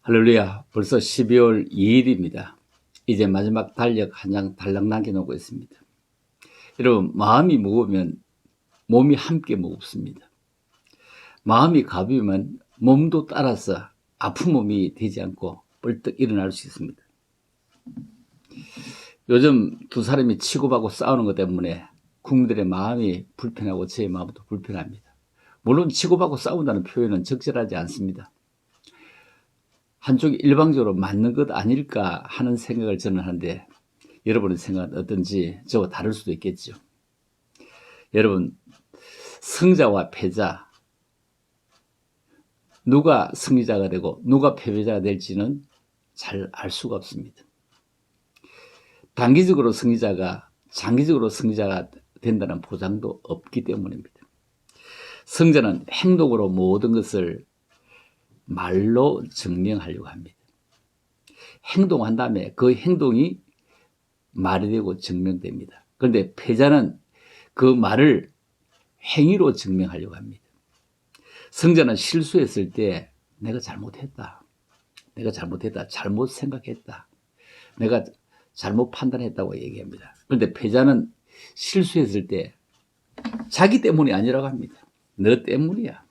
할렐루야, 벌써 12월 2일입니다. 이제 마지막 달력 한 장 달랑 남겨놓고 있습니다. 여러분, 마음이 무거우면 몸이 함께 무겁습니다. 마음이 가벼우면 몸도 따라서 아픈 몸이 되지 않고 벌떡 일어날 수 있습니다. 요즘 두 사람이 치고받고 싸우는 것 때문에 국민들의 마음이 불편하고 제 마음도 불편합니다. 물론 치고받고 싸운다는 표현은 적절하지 않습니다. 한쪽이 일방적으로 맞는 것 아닐까 하는 생각을 저는 하는데, 여러분의 생각은 어떤지 저와 다를 수도 있겠죠. 여러분, 승자와 패자, 누가 승리자가 되고 누가 패배자가 될지는 잘 알 수가 없습니다. 단기적으로 승리자가 장기적으로 승리자가 된다는 보장도 없기 때문입니다. 승자는 행동으로 모든 것을 말로 증명하려고 합니다. 행동한 다음에 그 행동이 말이 되고 증명됩니다. 그런데 패자는 그 말을 행위로 증명하려고 합니다. 승자는 실수했을 때 내가 잘못했다, 잘못 생각했다, 내가 잘못 판단했다고 얘기합니다. 그런데 패자는 실수했을 때 자기 때문이 아니라고 합니다. 너 때문이야,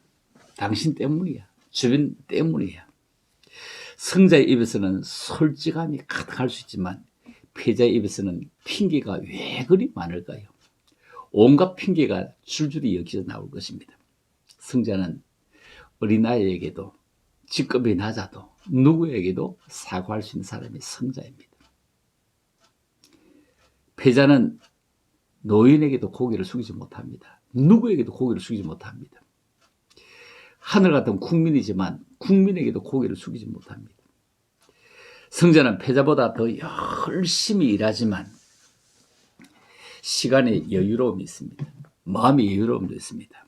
당신 때문이야, 주변 때문이야. 승자의 입에서는 솔직함이 가득할 수 있지만 패자의 입에서는 핑계가 왜 그리 많을까요? 온갖 핑계가 줄줄이 엮여서 나올 것입니다. 승자는 어린아이에게도 직급이 낮아도 누구에게도 사과할 수 있는 사람이 승자입니다. 패자는 노인에게도 고개를 숙이지 못합니다. 누구에게도 고개를 숙이지 못합니다. 하늘 같은 국민이지만 국민에게도 고개를 숙이지 못합니다. 승자는 패자보다 더 열심히 일하지만 시간에 여유로움이 있습니다. 마음의 여유로움도 있습니다.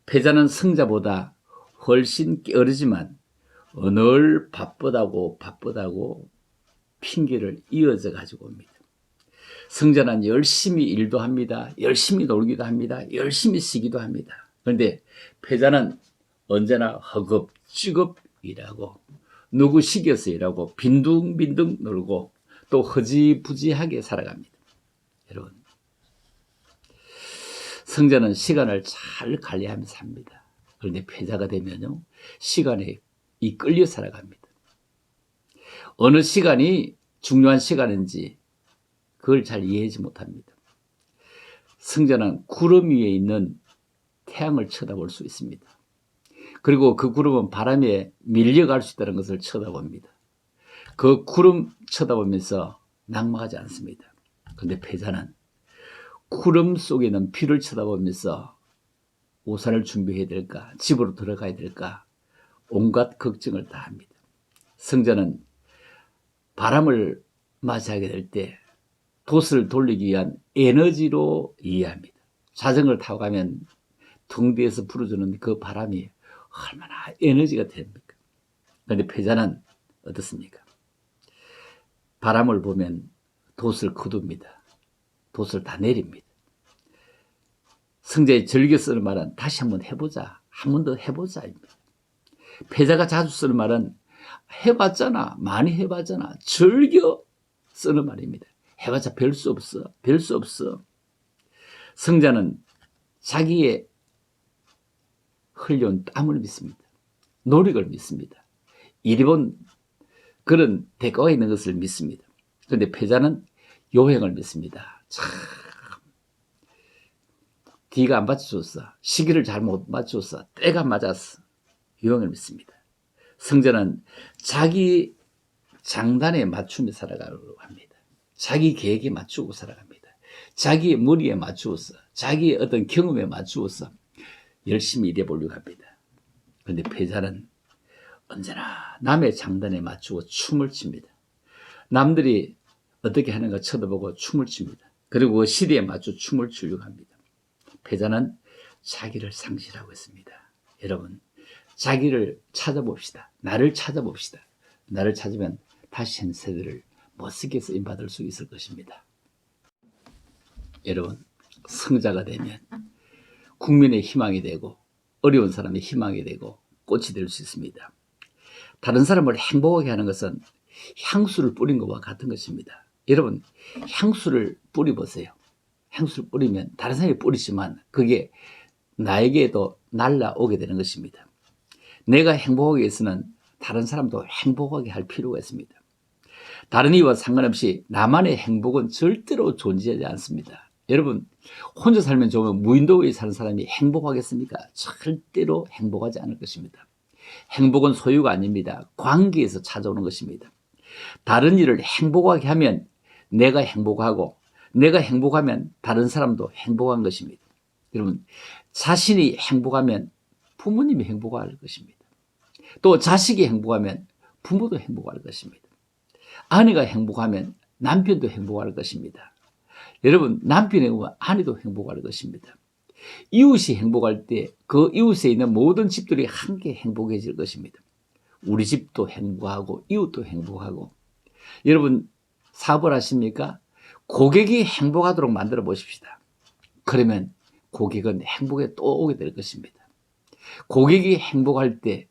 패자는 승자보다 훨씬 게으르지만 늘 바쁘다고 핑계를 이어져 가지고 옵니다. 승자는 열심히 일도 합니다. 열심히 놀기도 합니다. 열심히 쉬기도 합니다. 그런데 패자는 언제나 허겁지겁 일하고 누구 시켜서 일하고 빈둥빈둥 놀고 또 허지부지하게 살아갑니다. 여러분, 승자는 시간을 잘 관리하면서 삽니다. 그런데 패자가 되면요, 시간에 이끌려 살아갑니다. 어느 시간이 중요한 시간인지 그걸 잘 이해하지 못합니다. 승자는 구름 위에 있는 태양을 쳐다볼 수 있습니다. 그리고 그 구름은 바람에 밀려갈 수 있다는 것을 쳐다봅니다. 그 구름 쳐다보면서 낙망하지 않습니다. 그런데 패자는 구름 속에 있는 비를 쳐다보면서 우산을 준비해야 될까, 집으로 들어가야 될까, 온갖 걱정을 다 합니다. 승자는 바람을 맞이하게 될 때 돛을 돌리기 위한 에너지로 이해합니다. 자전거를 타고 가면 등 뒤에서 불어주는 그 바람이 얼마나 에너지가 됩니까? 그런데 패자는 어떻습니까? 바람을 보면 돛을 거둡니다. 돛을 다 내립니다. 승자의 즐겨 쓰는 말은 다시 한번 해보자, 한 번 더 해보자입니다. 패자가 자주 쓰는 말은 해봤잖아, 많이 해봤잖아, 즐겨 쓰는 말입니다. 해봤자 별 수 없어, 별 수 없어. 승자는 자기의 흘려온 땀을 믿습니다. 노력을 믿습니다. 이리본 그런 대가가 있는 것을 믿습니다. 그런데 패자는 요행을 믿습니다. 참, 뒤가 안 받쳐줬어, 시기를 잘못 맞췄어, 때가 맞았어. 요행을 믿습니다. 승자는 자기 장단에 맞추며 살아가려고 합니다. 자기 계획에 맞추고 살아갑니다. 자기 머리에 맞추어서, 자기의 어떤 경험에 맞추어서 열심히 일해보려고 합니다. 그런데 패자는 언제나 남의 장단에 맞추고 춤을 춥니다. 남들이 어떻게 하는가 쳐다보고 춤을 춥니다. 그리고 그 시대에 맞춰 춤을 추려고 합니다. 패자는 자기를 상실하고 있습니다. 여러분, 자기를 찾아봅시다. 나를 찾아봅시다. 나를 찾으면 다시 한 세대를 멋있게 쓰임받을 수 있을 것입니다. 여러분, 승자가 되면 국민의 희망이 되고 어려운 사람의 희망이 되고 꽃이 될 수 있습니다. 다른 사람을 행복하게 하는 것은 향수를 뿌린 것과 같은 것입니다. 여러분, 향수를 뿌려보세요. 향수를 뿌리면 다른 사람이 뿌리지만 그게 나에게도 날라오게 되는 것입니다. 내가 행복하기 위해서는 다른 사람도 행복하게 할 필요가 있습니다. 다른 이와 상관없이 나만의 행복은 절대로 존재하지 않습니다. 여러분, 혼자 살면 좋으면 무인도에 사는 사람이 행복하겠습니까? 절대로 행복하지 않을 것입니다. 행복은 소유가 아닙니다. 관계에서 찾아오는 것입니다. 다른 일을 행복하게 하면 내가 행복하고, 내가 행복하면 다른 사람도 행복한 것입니다. 여러분, 자신이 행복하면 부모님이 행복할 것입니다. 또 자식이 행복하면 부모도 행복할 것입니다. 아내가 행복하면 남편도 행복할 것입니다. 여러분, 남편이 행복하면 아내도 행복할 것입니다. 이웃이 행복할 때 그 이웃에 있는 모든 집들이 함께 행복해질 것입니다. 우리 집도 행복하고 이웃도 행복하고. 여러분, 사업을 하십니까? 고객이 행복하도록 만들어 보십시다. 그러면 고객은 행복에 또 오게 될 것입니다. 고객이 행복할 때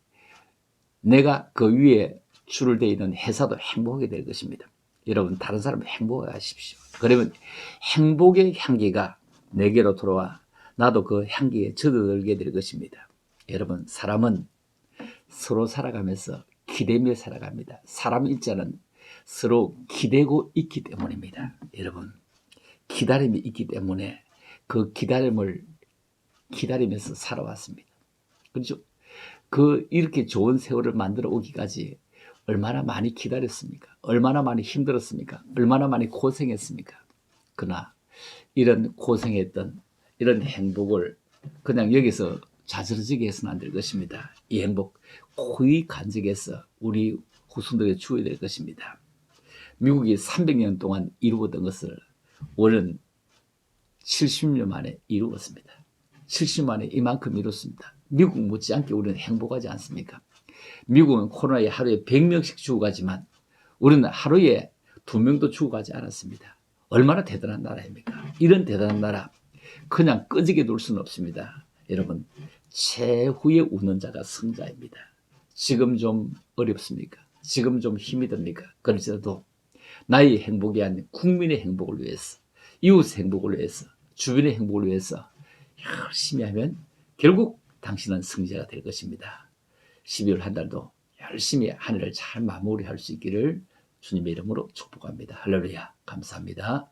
내가 그 위에 줄을 대 있는 회사도 행복하게 될 것입니다. 여러분, 다른 사람을 행복하게 하십시오. 그러면 행복의 향기가 내게로 들어와 나도 그 향기에 젖어들게 될 것입니다. 여러분, 사람은 서로 살아가면서 기대며 살아갑니다. 사람 일자는 서로 기대고 있기 때문입니다. 여러분, 기다림이 있기 때문에 그 기다림을 기다리면서 살아왔습니다. 그렇죠? 이렇게 좋은 세월을 만들어 오기까지 얼마나 많이 기다렸습니까? 얼마나 많이 힘들었습니까? 얼마나 많이 고생했습니까? 그러나 이런 고생했던 이런 행복을 그냥 여기서 자지러지게 해서는 안 될 것입니다. 이 행복 고이 간직해서 우리 후손들에게 주어야 될 것입니다. 미국이 300년 동안 이루었던 것을 우리는 70년 만에 이루었습니다. 70년 만에 이만큼 이뤘습니다. 미국 못지않게 우리는 행복하지 않습니까? 미국은 코로나에 하루에 100명씩 죽어가지만 우리는 하루에 2명도 죽어가지 않았습니다. 얼마나 대단한 나라입니까? 이런 대단한 나라 그냥 끄지게 둘 수는 없습니다. 여러분, 최후의 웃는 자가 승자입니다. 지금 좀 어렵습니까? 지금 좀 힘이 듭니까? 그렇지라도 나의 행복이 아닌 국민의 행복을 위해서, 이웃의 행복을 위해서, 주변의 행복을 위해서 열심히 하면 결국 당신은 승자가 될 것입니다. 12월 한 달도 열심히 한 해를 잘 마무리할 수 있기를 주님의 이름으로 축복합니다. 할렐루야. 감사합니다.